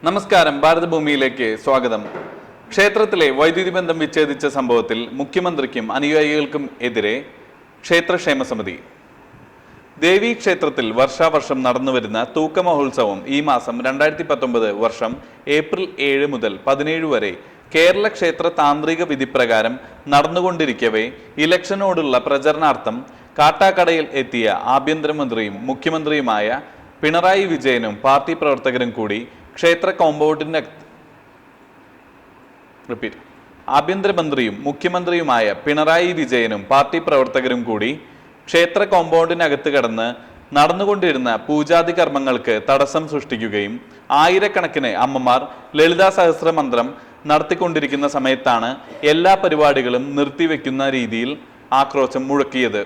നമസ്കാരം, ഭാരതഭൂമിയിലേക്ക് സ്വാഗതം. ക്ഷേത്രത്തിലെ വൈദ്യുതി ബന്ധം വിച്ഛേദിച്ച സംഭവത്തിൽ മുഖ്യമന്ത്രിക്കും അനുയായികൾക്കും എതിരെ ക്ഷേത്രക്ഷേമ സമിതി. ദേവീ ക്ഷേത്രത്തിൽ വർഷാവർഷം നടന്നുവരുന്ന തൂക്ക മഹോത്സവം ഈ മാസം 2019 വർഷം ഏപ്രിൽ 7 മുതൽ 17 വരെ കേരള ക്ഷേത്ര താന്ത്രിക വിധിപ്രകാരം നടന്നുകൊണ്ടിരിക്കവേ ഇലക്ഷനോടുള്ള പ്രചരണാർത്ഥം കാട്ടാക്കടയിൽ എത്തിയ ആഭ്യന്തരമന്ത്രിയും മുഖ്യമന്ത്രിയുമായ പിണറായി വിജയനും പാർട്ടി പ്രവർത്തകരും കൂടി ക്ഷേത്ര കോമ്പൗണ്ടിന്റെ ആഭ്യന്തരമന്ത്രിയും മുഖ്യമന്ത്രിയുമായ പിണറായി വിജയനും പാർട്ടി പ്രവർത്തകരും കൂടി ക്ഷേത്ര കോമ്പൗണ്ടിനകത്ത് കടന്ന് നടന്നുകൊണ്ടിരുന്ന പൂജാതി കർമ്മങ്ങൾക്ക് തടസ്സം സൃഷ്ടിക്കുകയും ആയിരക്കണക്കിന് അമ്മമാർ ലളിതാ സഹസ്രമന്ത്രം നടത്തിക്കൊണ്ടിരിക്കുന്ന സമയത്താണ് എല്ലാ പരിപാടികളും നിർത്തിവെക്കുന്ന രീതിയിൽ ആക്രോശം മുഴക്കിയത്.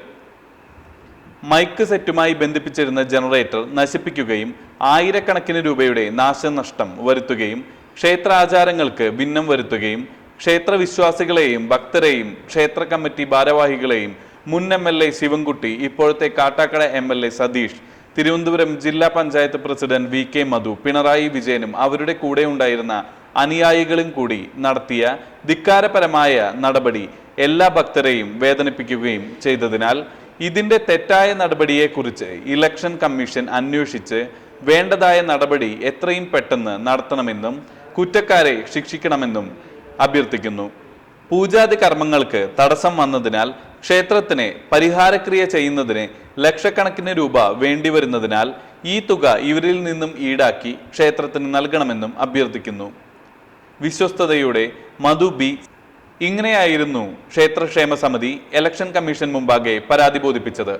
മൈക്ക് സെറ്റുമായി ബന്ധിപ്പിച്ചിരുന്ന ജനറേറ്റർ നശിപ്പിക്കുകയും ആയിരക്കണക്കിന് രൂപയുടെ നാശനഷ്ടം വരുത്തുകയും ക്ഷേത്രാചാരങ്ങൾക്ക് ഭിന്നം വരുത്തുകയും ക്ഷേത്രവിശ്വാസികളെയും ഭക്തരെയും ക്ഷേത്ര കമ്മിറ്റി ഭാരവാഹികളെയും മുൻ MLA ശിവൻകുട്ടി, ഇപ്പോഴത്തെ കാട്ടാക്കട MLA സതീഷ്, തിരുവനന്തപുരം ജില്ലാ പഞ്ചായത്ത് പ്രസിഡന്റ് VK മധു, പിണറായി വിജയനും അവരുടെ കൂടെ ഉണ്ടായിരുന്ന അനുയായികളും കൂടി നടത്തിയ ധിക്കാരപരമായ നടപടി എല്ലാ ഭക്തരെയും വേദനിപ്പിക്കുകയും ചെയ്തതിനാൽ ഇതിന്റെ തെറ്റായ നടപടിയെക്കുറിച്ച് ഇലക്ഷൻ കമ്മീഷൻ അന്വേഷിച്ച് വേണ്ടതായ നടപടി എത്രയും പെട്ടെന്ന് നടത്തണമെന്നും കുറ്റക്കാരെ ശിക്ഷിക്കണമെന്നും അഭ്യർത്ഥിക്കുന്നു. പൂജാതി കർമ്മങ്ങൾക്ക് തടസ്സം വന്നതിനാൽ ക്ഷേത്രത്തിന് പരിഹാരക്രിയ ചെയ്യുന്നതിന് ലക്ഷക്കണക്കിന് രൂപ വേണ്ടിവരുന്നതിനാൽ ഈ തുക ഇവരിൽ നിന്നും ഈടാക്കി ക്ഷേത്രത്തിന് നൽകണമെന്നും അഭ്യർത്ഥിക്കുന്നു. വിശ്വസ്തതയുടെ മധു B. ഇങ്ങനെയായിരുന്നു ക്ഷേത്രക്ഷേമ സമിതി ഇലക്ഷൻ കമ്മീഷൻ മുമ്പാകെ പരാതി ബോധിപ്പിച്ചത്.